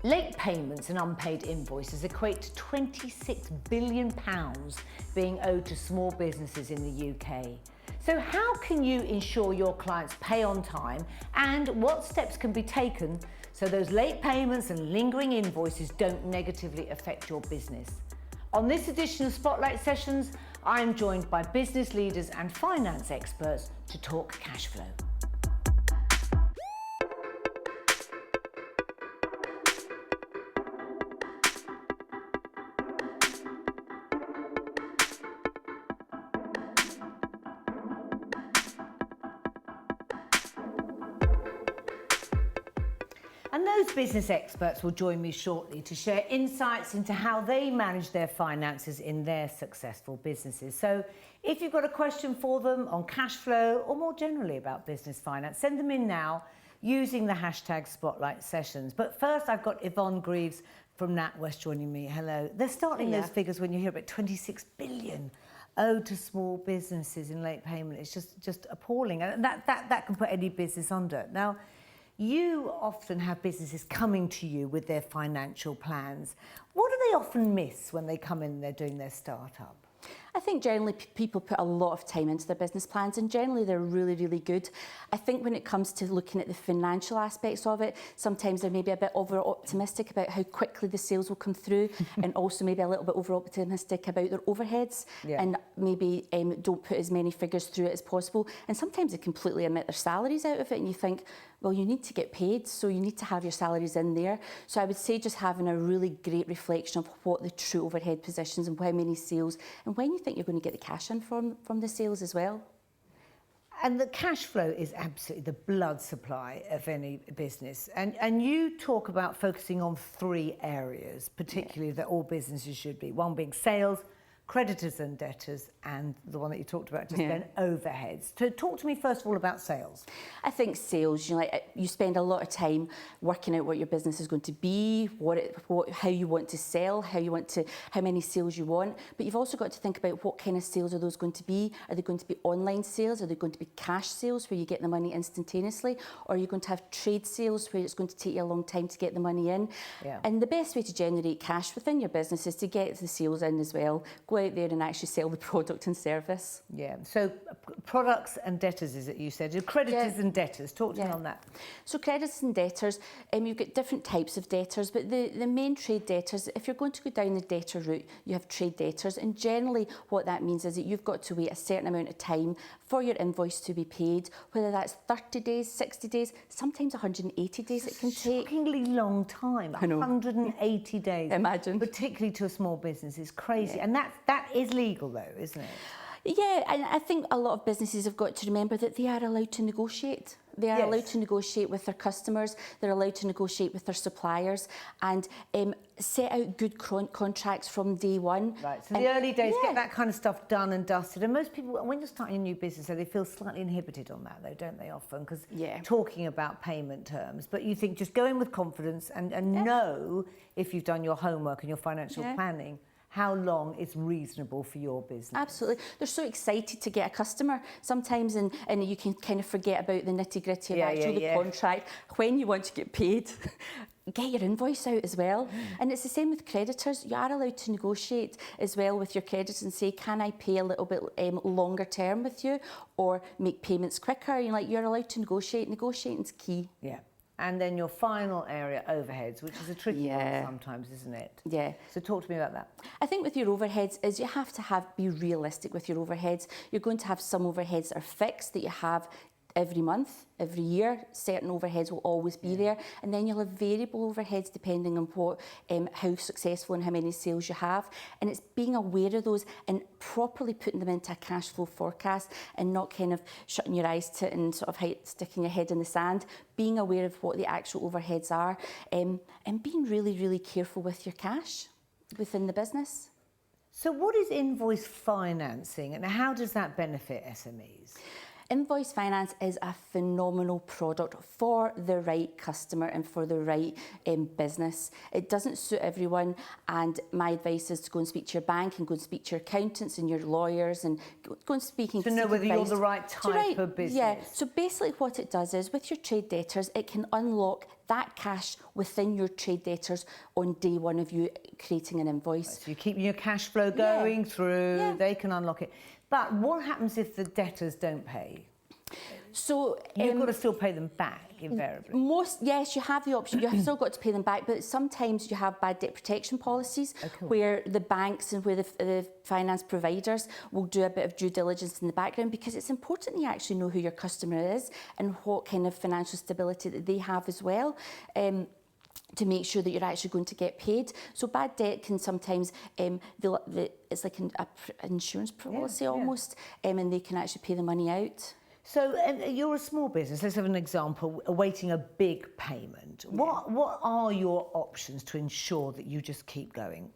Late payments and unpaid invoices equate to £26 billion being owed to small businesses in the UK. So how can you ensure your clients pay on time, and what steps can be taken so those late payments and lingering invoices don't negatively affect your business? On this edition of Spotlight Sessions, I am joined by business leaders and finance experts to talk cash flow. And those business experts will join me shortly to share insights into how they manage their finances in their successful businesses. So if you've got a question for them on cash flow or more generally about business finance, send them in now using the hashtag Spotlight Sessions. But first, I've got Yvonne Greaves from NatWest joining me. Hello. They're starting those figures when you hear about 26 billion owed to small businesses in late payment. It's just appalling. And that can put any business under. Now, you often have businesses coming to you with their financial plans. What do they often miss when they come in and they're doing their startup? I think generally people put a lot of time into their business plans, and generally they're really, really good. I think when it comes to looking at the financial aspects of it, sometimes they're maybe a bit over-optimistic about how quickly the sales will come through and also maybe a little bit over-optimistic about their overheads and maybe don't put as many figures through it as possible. And sometimes they completely omit their salaries out of it, and you think, well, you need to get paid, so you need to have your salaries in there. So I would say just having a really great reflection of what the true overhead positions and how many sales and when you think you're going to get the cash in from the sales as well. And the cash flow is absolutely the blood supply of any business. And you talk about focusing on three areas, particularly that all businesses should be. One being sales, creditors and debtors, and the one that you talked about just then, overheads. So talk to me first of all about sales. I think sales, you spend a lot of time working out what your business is going to be, how you want to sell, how many sales you want. But you've also got to think about what kind of sales are those going to be. Are they going to be online sales? Are they going to be cash sales where you get the money instantaneously? Or are you going to have trade sales where it's going to take you a long time to get the money in? And the best way to generate cash within your business is to get the sales in as well. Go out there and actually sell the product and service. So products and debtors, is it you said? Creditors and debtors, talk to me on that. So creditors and debtors, you've got different types of debtors, but the main trade debtors, if you're going to go down the debtor route, you have trade debtors, and generally what that means is that you've got to wait a certain amount of time for your invoice to be paid, whether that's 30 days, 60 days, sometimes 180 days it can take. Shockingly long time, 180 days. Imagine. Particularly to a small business, is crazy. And that is legal though, isn't it? Yeah, and I think a lot of businesses have got to remember that they are allowed to negotiate. They are allowed to negotiate with their customers, they're allowed to negotiate with their suppliers, and set out good contracts from day one. Right, so the early days, get that kind of stuff done and dusted. And most people, when you're starting a new business, they feel slightly inhibited on that though, don't they, often? Because talking about payment terms, but you think just go in with confidence and know if you've done your homework and your financial planning, how long is reasonable for your business. Absolutely. They're so excited to get a customer sometimes, and you can kind of forget about the nitty-gritty of the contract. When you want to get paid, get your invoice out as well. And it's the same with creditors. You are allowed to negotiate as well with your creditors and say, can I pay a little bit longer term with you, or make payments quicker? You're allowed to negotiate. Negotiating's key. And then your final area, overheads, which is a tricky one sometimes, isn't it? So talk to me about that. I think with your overheads is you have to be realistic with your overheads. You're going to have some overheads that are fixed that you have every month, every year. Certain overheads will always be there, and then you'll have variable overheads depending on what, how successful and how many sales you have. And it's being aware of those and properly putting them into a cash flow forecast, and not kind of shutting your eyes to it and sort of sticking your head in the sand. Being aware of what the actual overheads are, and being really, really careful with your cash within the business. So what is invoice financing, and how does that benefit SMEs? Invoice finance is a phenomenal product for the right customer and for the right business. It doesn't suit everyone, and my advice is to go and speak to your bank and go and speak to your accountants and your lawyers and go and speak and to know whether you're the right type of business. Yeah, so basically what it does is with your trade debtors, it can unlock that cash within your trade debtors on day one of you creating an invoice. So you're keeping your cash flow going through, they can unlock it. But what happens if the debtors don't pay? So you've got to still pay them back invariably. Yes, you have the option. You have still got to pay them back, but sometimes you have bad debt protection policies where the banks and where the finance providers will do a bit of due diligence in the background, because it's important that you actually know who your customer is and what kind of financial stability that they have as well. To make sure that you're actually going to get paid. So bad debt can sometimes, it's like an insurance policy almost, and they can actually pay the money out. So you're a small business, let's have an example, awaiting a big payment. What are your options to ensure that you just keep going?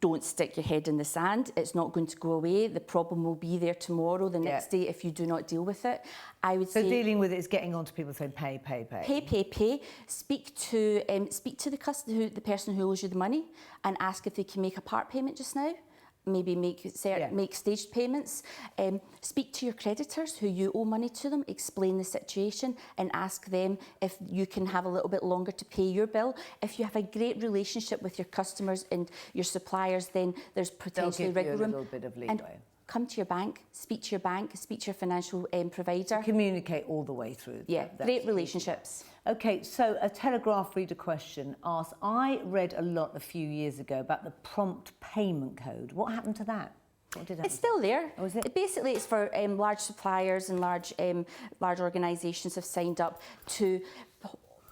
Don't stick your head in the sand. It's not going to go away. The problem will be there tomorrow, the next day, if you do not deal with it. I would say dealing with it is getting on to people saying pay. Pay. Speak to the customer, the person who owes you the money, and ask if they can make a part payment just now. Maybe make staged payments. Speak to your creditors who you owe money to them, explain the situation and ask them if you can have a little bit longer to pay your bill. If you have a great relationship with your customers and your suppliers, then there's potentially wiggle room. A little bit of leeway. And come to your bank, speak to your financial provider. Communicate all the way through. Yeah, great relationships. Okay, so a Telegraph reader question asks, I read a lot a few years ago about the prompt payment code. What happened to that? What did happen? It's still there. Oh, is it? Basically, it's for large suppliers and large organisations have signed up to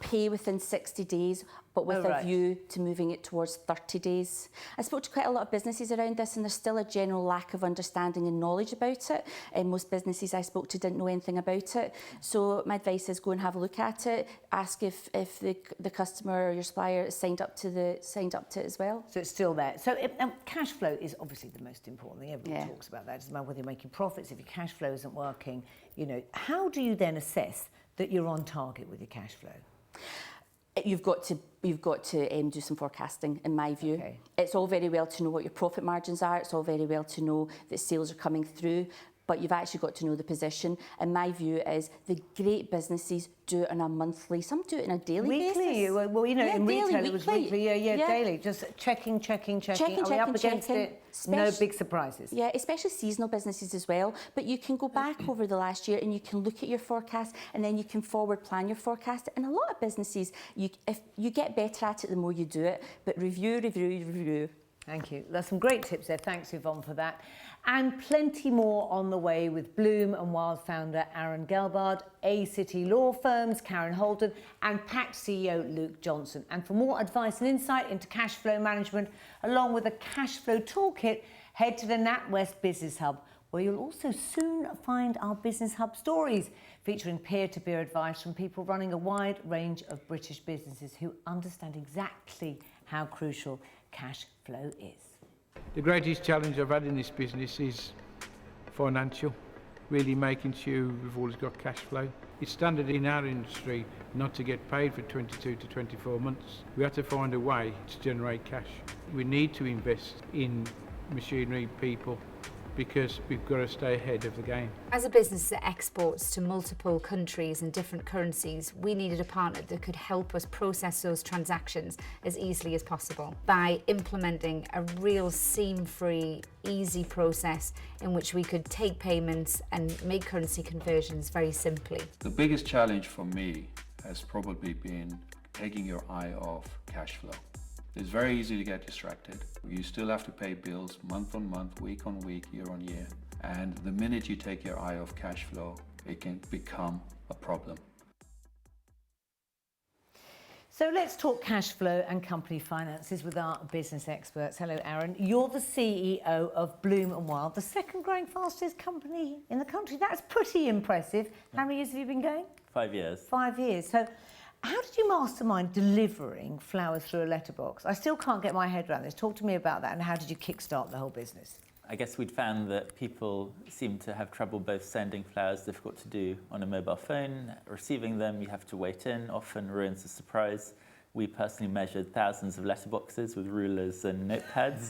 pay within 60 days, but with a view to moving it towards 30 days. I spoke to quite a lot of businesses around this, and there's still a general lack of understanding and knowledge about it. And most businesses I spoke to didn't know anything about it. So my advice is go and have a look at it. Ask if the customer or your supplier is signed up to it as well. So it's still there. So cash flow is obviously the most important thing. Everybody talks about that. It doesn't matter whether you're making profits. If your cash flow isn't working, how do you then assess that you're on target with your cash flow? You've got to do some forecasting, in my view. Okay. It's all very well to know what your profit margins are. It's all very well to know that sales are coming through, but you've actually got to know the position. And my view is the great businesses do it on a monthly, some do it on a daily basis. Well, in retail it was weekly, daily. Just checking. Are we up against it? No big surprises. Yeah, especially seasonal businesses as well. But you can go back over the last year and you can look at your forecast, and then you can forward plan your forecast. And a lot of businesses, if you get better at it the more you do it, but review. Thank you. There's some great tips there. Thanks, Yvonne, for that. And plenty more on the way with Bloom and Wild founder Aron Gelbard, A-City Law Firms, Karen Holden, and Pact CEO Luke Johnstone. And for more advice and insight into cash flow management, along with a cash flow toolkit, head to the NatWest Business Hub, where you'll also soon find our Business Hub stories, featuring peer-to-peer advice from people running a wide range of British businesses who understand exactly how crucial cash flow is. The greatest challenge I've had in this business is financial, really making sure we've always got cash flow. It's standard in our industry not to get paid for 22 to 24 months. We have to find a way to generate cash. We need to invest in machinery, people, because we've got to stay ahead of the game. As a business that exports to multiple countries and different currencies, we needed a partner that could help us process those transactions as easily as possible by implementing a real seam-free, easy process in which we could take payments and make currency conversions very simply. The biggest challenge for me has probably been taking your eye off cash flow. It's very easy to get distracted. You still have to pay bills month on month, week on week, year on year. And the minute you take your eye off cash flow, it can become a problem. So let's talk cash flow and company finances with our business experts. Hello, Aron. You're the CEO of Bloom and Wild, the second growing fastest company in the country. That's pretty impressive. How many years have you been going? 5 years. 5 years. So how did you mastermind delivering flowers through a letterbox? I still can't get my head around this. Talk to me about that, and how did you kickstart the whole business? I guess we'd found that people seem to have trouble both sending flowers, difficult to do on a mobile phone, receiving them, you have to wait in, often ruins the surprise. We personally measured thousands of letterboxes with rulers and notepads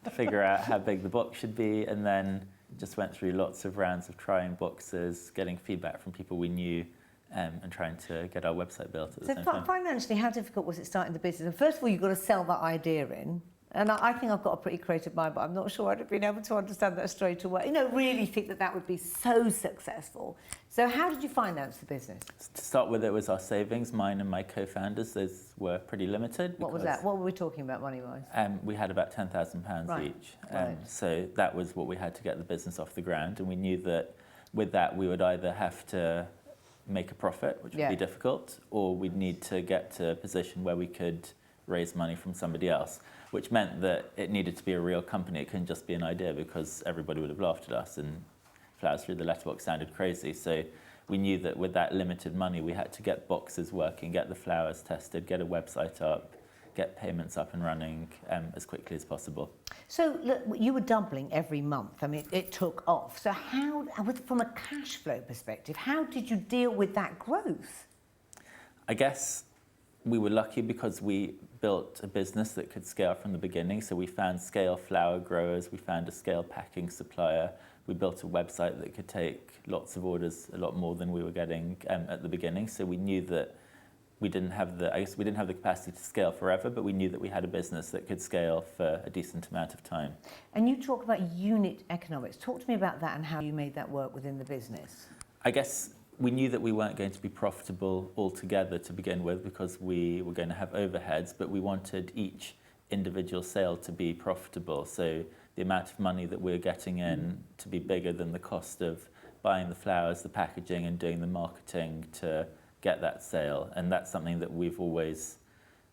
to figure out how big the box should be, and then just went through lots of rounds of trying boxes, getting feedback from people we knew, and trying to get our website built at the same time. Financially, how difficult was it starting the business? And first of all, you've got to sell that idea in. And I think I've got a pretty creative mind, but I'm not sure I'd have been able to understand that straight away. You know, really think that would be so successful. So how did you finance the business? To start with, it was our savings. Mine and my co-founders, those were pretty limited. What was that? What were we talking about money-wise? We had about £10,000 each. So that was what we had to get the business off the ground. And we knew that with that, we would either have to make a profit, which would be difficult, or we'd need to get to a position where we could raise money from somebody else, which meant that it needed to be a real company. It couldn't just be an idea, because everybody would have laughed at us and flowers through the letterbox sounded crazy. So we knew that with that limited money, we had to get boxes working, get the flowers tested, get a website up, get payments up and running as quickly as possible. So look, you were doubling every month. I mean, it took off. So how, from a cash flow perspective, how did you deal with that growth? I guess we were lucky because we built a business that could scale from the beginning. So we found scale flower growers, we found a scale packing supplier, we built a website that could take lots of orders, a lot more than we were getting at the beginning. So we knew that we didn't have the capacity to scale forever, but we knew that we had a business that could scale for a decent amount of time. And you talk about unit economics. Talk to me about that and how you made that work within the business. I guess we knew that we weren't going to be profitable altogether to begin with, because we were going to have overheads, but we wanted each individual sale to be profitable. So the amount of money that we're getting in to be bigger than the cost of buying the flowers, the packaging, and doing the marketing to get that sale. And that's something that we've always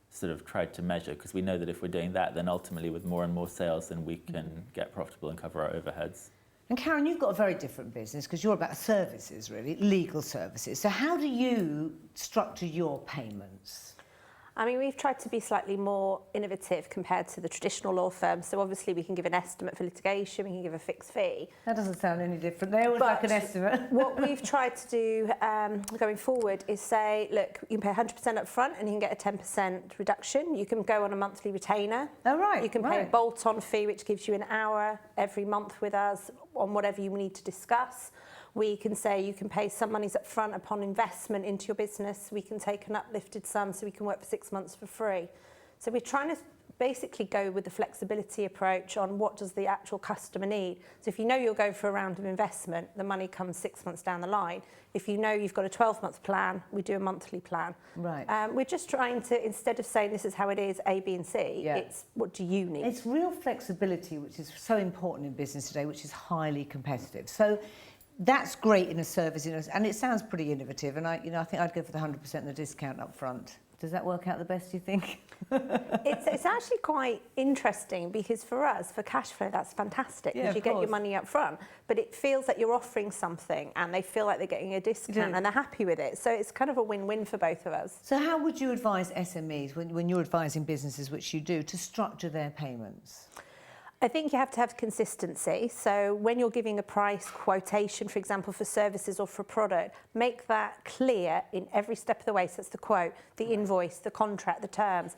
sort of tried to measure, because we know that if we're doing that, then ultimately with more and more sales, then we can get profitable and cover our overheads. And Karen, you've got a very different business because you're about services, really, legal services. So how do you structure your payments? I mean, we've tried to be slightly more innovative compared to the traditional law firms. So obviously we can give an estimate for litigation, we can give a fixed fee. That doesn't sound any different. They always like an estimate. What we've tried to do going forward is say, look, you can pay 100% up front and you can get a 10% reduction. You can go on a monthly retainer. Oh, right. You can pay a bolt-on fee, which gives you an hour every month with us on whatever you need to discuss. We can say you can pay some monies up front upon investment into your business. We can take an uplifted sum so we can work for 6 months for free. So we're trying to basically go with the flexibility approach on what does the actual customer need. So if you know you're going for a round of investment, the money comes 6 months down the line. If you know you've got a 12-month plan, we do a monthly plan. Right. We're just trying to, instead of saying this is how it is, A, B and C, it's what do you need? It's real flexibility, which is so important in business today, which is highly competitive. So that's great in a service, and it sounds pretty innovative. And I think I'd go for the 100% and the discount up front. Does that work out the best, do you think? It's actually quite interesting, because for us, for Cashflow, that's fantastic, because you get your money up front, but it feels that you're offering something and they feel like they're getting a discount and they're happy with it. So it's kind of a win-win for both of us. So how would you advise SMEs, when you're advising businesses, which you do, to structure their payments? I think you have to have consistency. So when you're giving a price quotation, for example, for services or for a product, make that clear in every step of the way. So it's the quote, the invoice, the contract, the terms.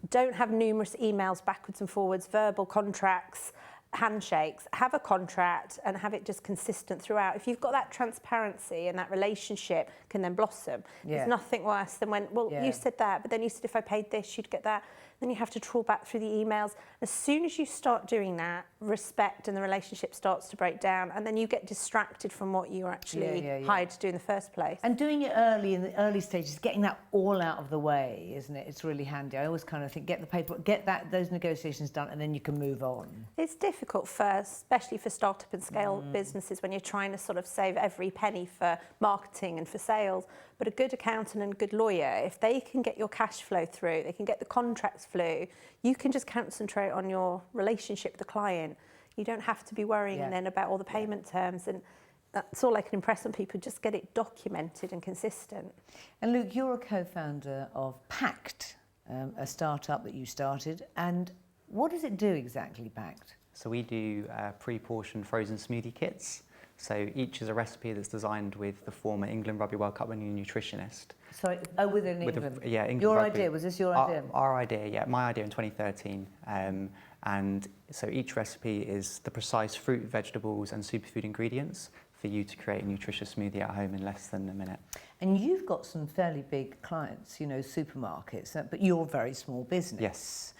Don't have numerous emails backwards and forwards, verbal contracts, handshakes. Have a contract and have it just consistent throughout. If you've got that transparency and that relationship can then blossom. There's nothing worse than when, you said that, but then you said if I paid this, you'd get that. Then you have to trawl back through the emails. As soon as you start doing that, respect and the relationship starts to break down, and then you get distracted from what you were actually hired to do in the first place. And doing it early, in the early stages, getting that all out of the way, isn't it? It's really handy. I always kind of think, get the paper, get those negotiations done, and then you can move on. It's difficult first, especially for startup and scale businesses, when you're trying to sort of save every penny for marketing and for sales. But a good accountant and a good lawyer, if they can get your cash flow through, they can get the contracts through, you can just concentrate on your relationship with the client. You don't have to be worrying then about all the payment terms. And that's all I can impress on people, just get it documented and consistent. And Luke, you're a co-founder of Pact, a startup that you started. And what does it do exactly, Pact? So we do pre-portioned frozen smoothie kits. So each is a recipe that's designed with the former England Rugby World Cup winning nutritionist. Sorry, within England? England Your Rugby. idea, was this your idea? Our idea, yeah, my idea in 2013. And so each recipe is the precise fruit, vegetables and superfood ingredients for you to create a nutritious smoothie at home in less than a minute. And you've got some fairly big clients, you know, supermarkets, but you're a very small business. Yes.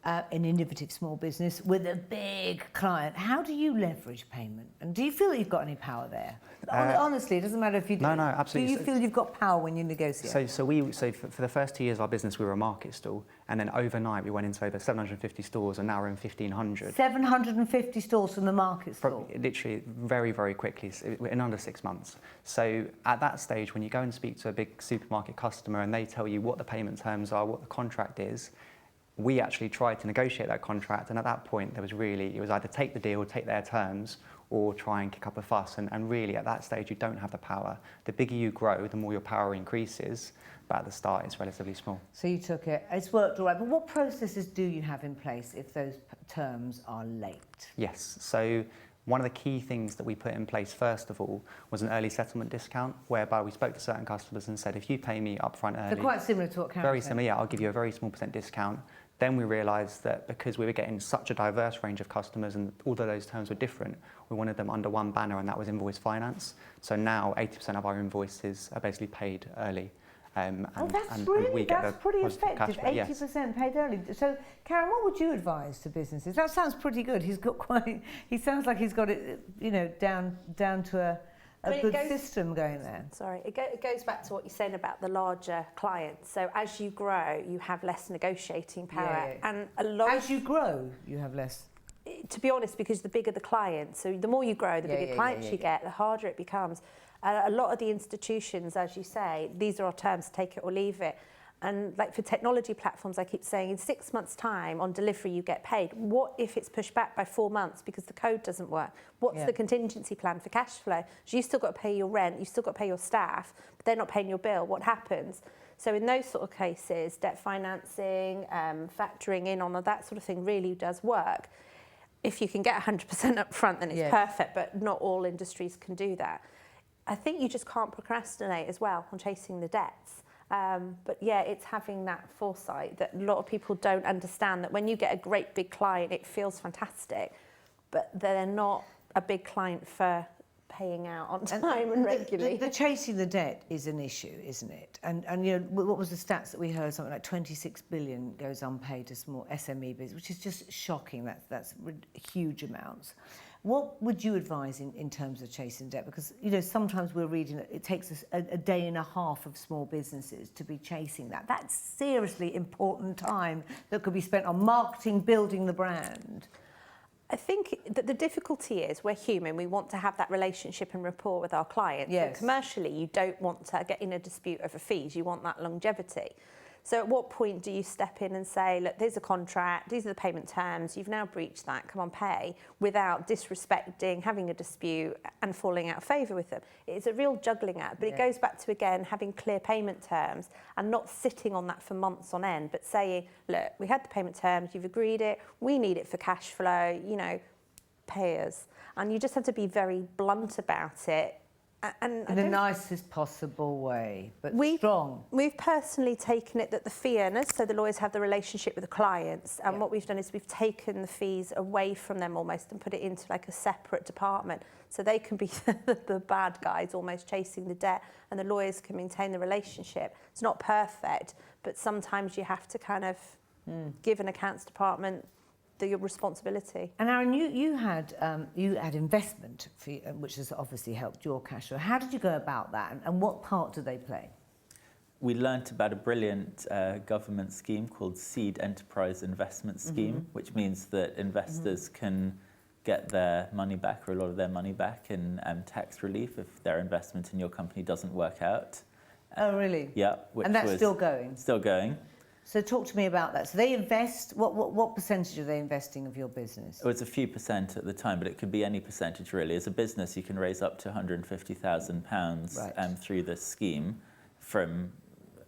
An innovative small business with a big client. How do you leverage payment? And do you feel that you've got any power there? Honestly, it doesn't matter if you do. No, absolutely. Do you feel you've got power when you negotiate? So for the first 2 years of our business, we were a market stall, and then overnight we went into over 750 stores, and now we're in 1,500. 750 stores from the market stall? Literally very, very quickly, in under 6 months. So at that stage, when you go and speak to a big supermarket customer and they tell you what the payment terms are, what the contract is, we actually tried to negotiate that contract, and at that point it was either take the deal, take their terms, or try and kick up a fuss. And really at that stage you don't have the power. The bigger you grow, the more your power increases, but at the start it's relatively small. So you took it, it's worked all right, but what processes do you have in place if those terms are late? Yes, so one of the key things that we put in place first of all was an early settlement discount, whereby we spoke to certain customers and said, if you pay me upfront early... So quite similar to what Karen Very said. similar, yeah, I'll give you a very small % discount. Then we realised that because we were getting such a diverse range of customers and all of those terms were different, we wanted them under one banner, and that was invoice finance. So now 80% of our invoices are basically paid early. That's pretty effective, 80% paid early. So, Karen, what would you advise to businesses? That sounds pretty good. He sounds like he's got it, you know, down to a good system going there. Sorry, it goes back to what you're saying about the larger clients. So as you grow, you have less negotiating power. Yeah. And a lot as you grow, you have less. To be honest, because the bigger the client, so the more you grow, the bigger clients you get, the harder it becomes. A lot of the institutions, as you say, these are our terms, take it or leave it. And like for technology platforms, I keep saying in 6 months' time on delivery, you get paid. What if it's pushed back by 4 months because the code doesn't work? What's the contingency plan for cash flow? So you've still got to pay your rent, you've still got to pay your staff, but they're not paying your bill. What happens? So in those sort of cases, debt financing, factoring in on that sort of thing really does work. If you can get 100% up front, then it's perfect, but not all industries can do that. I think you just can't procrastinate as well on chasing the debts. But yeah, it's having that foresight that a lot of people don't understand, that when you get a great big client, it feels fantastic, but they're not a big client for paying out on time and regularly. The chasing the debt is an issue, isn't it? And you know, what was the stats that we heard? Something like 26 billion goes unpaid to small SME business, which is just shocking. That's huge amounts. What would you advise in terms of chasing debt? Because, you know, sometimes we're reading that it takes us a day and a half of small businesses to be chasing that. That's seriously important time that could be spent on marketing, building the brand. I think that the difficulty is we're human. We want to have that relationship and rapport with our clients. Yes. And commercially, you don't want to get in a dispute over fees. You want that longevity. So at what point do you step in and say, look, there's a contract, these are the payment terms, you've now breached that, come on, pay, without disrespecting, having a dispute and falling out of favour with them? It's a real juggling act, but it goes back to, again, having clear payment terms and not sitting on that for months on end, but saying, look, we had the payment terms, you've agreed it, we need it for cash flow, you know, pay us. And you just have to be very blunt about it. And in the nicest possible way, but strong. We've personally taken it that the fee earners, so the lawyers have the relationship with the clients, and what we've done is we've taken the fees away from them almost and put it into like a separate department, so they can be the bad guys almost chasing the debt, and the lawyers can maintain the relationship. It's not perfect, but sometimes you have to kind of give an accounts department the responsibility. And Aron, you had investment, which has obviously helped your cash flow. How did you go about that, and what part do they play? We learnt about a brilliant government scheme called Seed Enterprise Investment Scheme, which means that investors can get their money back, or a lot of their money back, in tax relief if their investment in your company doesn't work out. Oh, really? Yeah. And that's still going? Still going. So talk to me about that. So they invest, what percentage are they investing of your business? It was a few percent at the time, but it could be any percentage really. As a business, you can raise up to £150,000 through this scheme from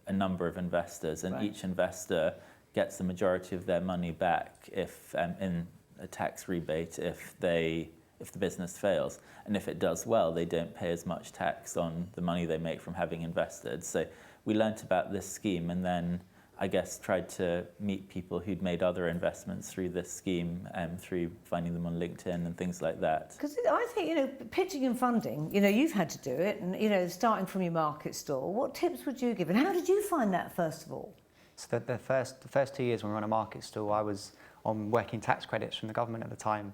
a number of investors, and each investor gets the majority of their money back if in a tax rebate if the business fails. And if it does well, they don't pay as much tax on the money they make from having invested. So we learnt about this scheme and then I guess tried to meet people who'd made other investments through this scheme and through finding them on LinkedIn and things like that. Because I think, pitching and funding, you've had to do it and, starting from your market stall, what tips would you give? And how did you find that, first of all? So the first 2 years when we were on a market stall, I was on working tax credits from the government at the time,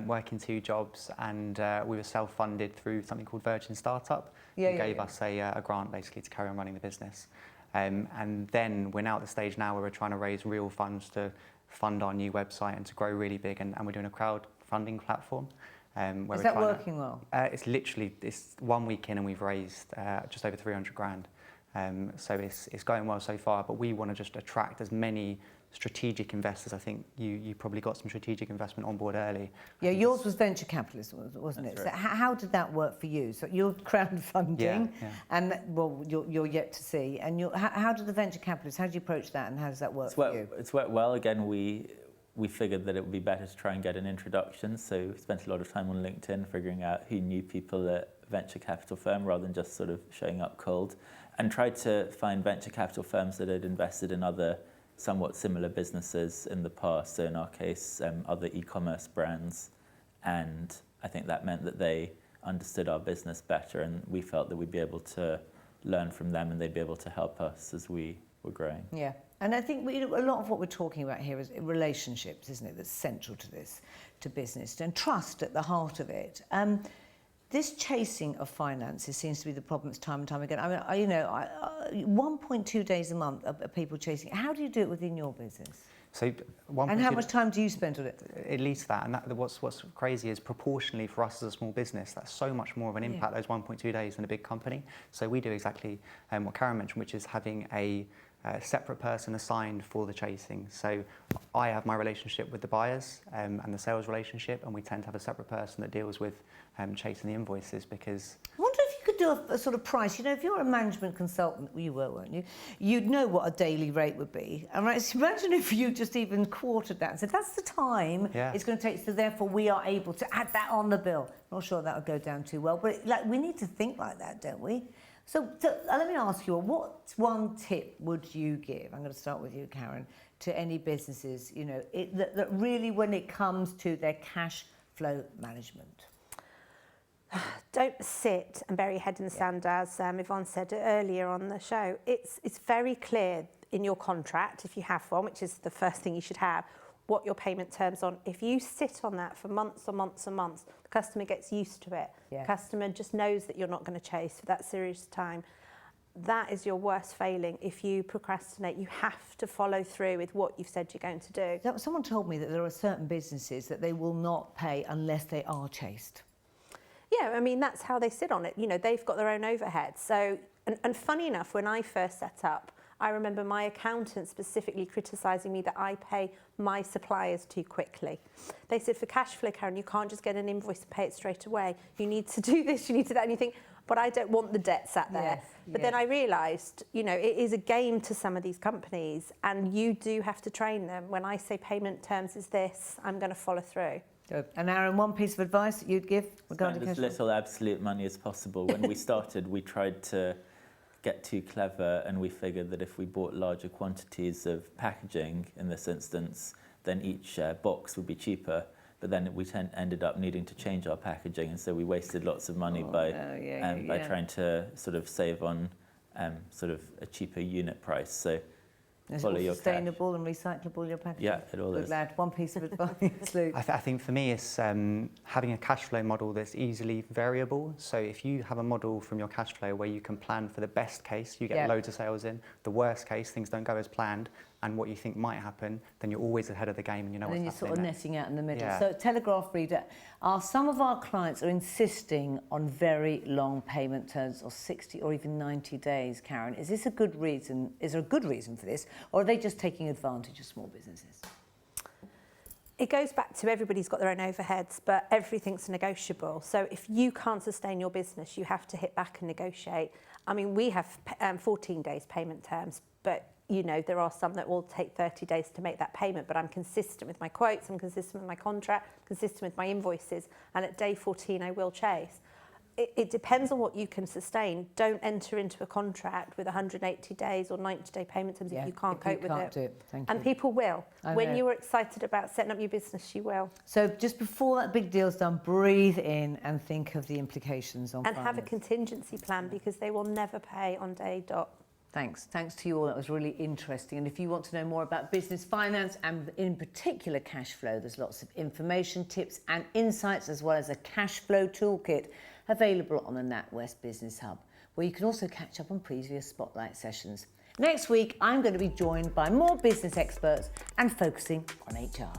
working 2 jobs, and we were self-funded through something called Virgin Startup. Who gave us a grant basically to carry on running the business. And then we're now at the stage now where we're trying to raise real funds to fund our new website and to grow really big, and we're doing a crowdfunding platform. Is that working well? It's 1 week in and we've raised just over 300 grand. So it's going well so far, but we want to just attract as many strategic investors. I think you probably got some strategic investment on board early. Yeah, yours was venture capitalist, wasn't it? That's right. So how did that work for you? So you're crowdfunding, Yeah. and you're yet to see. And how did the venture capitalists? How do you approach that, and how does that work for you? It's worked well. Again, we figured that it would be better to try and get an introduction. So we spent a lot of time on LinkedIn figuring out who knew people at a venture capital firm rather than just sort of showing up cold, and tried to find venture capital firms that had invested in other somewhat similar businesses in the past. So in our case, other e-commerce brands. And I think that meant that they understood our business better, and we felt that we'd be able to learn from them and they'd be able to help us as we were growing. Yeah, and I think a lot of what we're talking about here is relationships, isn't it? That's central to this, to business, and trust at the heart of it. This chasing of finances seems to be the problem time and time again. I mean, 1.2 days a month of people chasing. How do you do it within your business? So and how much time do you spend on it? At least that. And what's crazy is proportionally for us as a small business, that's so much more of an impact, those 1.2 days, than a big company. So we do exactly what Karen mentioned, which is having a separate person assigned for the chasing. So I have my relationship with the buyers and the sales relationship, and we tend to have a separate person that deals with chasing the invoices, because... I wonder if you could do a sort of price. If you're a management consultant, you were, weren't you? You'd know what a daily rate would be. And right, so imagine if you just even quartered that and said, that's the time it's going to take, so therefore we are able to add that on the bill. I'm not sure that would go down too well, but we need to think like that, don't we? So let me ask you, what one tip would you give? I'm going to start with you, Karen, to any businesses, that really, when it comes to their cash flow management? Don't sit and bury your head in the sand, as Yvonne said earlier on the show. It's very clear in your contract, if you have one, which is the first thing you should have, what your payment terms on. If you sit on that for months and months and months, the customer gets used to it. Yeah. The customer just knows that you're not going to chase for that serious time. That is your worst failing. If you procrastinate, you have to follow through with what you've said you're going to do. Someone told me that there are certain businesses that they will not pay unless they are chased. Yeah, I mean, that's how they sit on it. They've got their own overheads. So, and funny enough, when I first set up, I remember my accountant specifically criticising me that I pay my suppliers too quickly. They said, for cash flow, Karen, you can't just get an invoice and pay it straight away. You need to do this, you need to do that. And you think, but I don't want the debt sat there. Yes, but then I realised, it is a game to some of these companies, and you do have to train them. When I say payment terms is this, I'm going to follow through. Good. And Aron, one piece of advice that you'd give regarding Spend as cash flow? little absolute money as possible. When we started, we tried to get too clever, and we figured that if we bought larger quantities of packaging in this instance, then each box would be cheaper. But then we ended up needing to change our packaging, and so we wasted lots of money by trying to sort of save on sort of a cheaper unit price. So follow your sustainable and recyclable, your packaging? Yeah, it all Good is. lad. One piece of advice, Luke. I think for me it's having a cash flow model that's easily variable. So if you have a model from your cash flow where you can plan for the best case, you get loads of sales in, the worst case, things don't go as planned, and what you think might happen, then you're always ahead of the game and you know what's happening. And then you're sort of netting out in the middle. Yeah. So, Telegraph reader, some of our clients are insisting on very long payment terms, or 60 or even 90 days, Karen. Is this a good reason? Is there a good reason for this, or are they just taking advantage of small businesses? It goes back to everybody's got their own overheads, but everything's negotiable. So if you can't sustain your business, you have to hit back and negotiate. I mean, we have 14 days payment terms, but you know, there are some that will take 30 days to make that payment, but I'm consistent with my quotes, I'm consistent with my contract, consistent with my invoices, and at day 14 I will chase. It depends on what you can sustain. Don't enter into a contract with 180 days or 90-day payment terms if you can't cope with it. Thank and you. people will. I When know. you are excited about setting up your business, you will. So just before that big deal's done, breathe in and think of the implications on And have a finance. contingency plan, because they will never pay on day dot. Thanks to you all. That was really interesting. And if you want to know more about business finance and in particular cash flow, there's lots of information, tips and insights, as well as a cash flow toolkit available on the NatWest Business Hub, where you can also catch up on previous spotlight sessions. Next week, I'm going to be joined by more business experts and focusing on HR.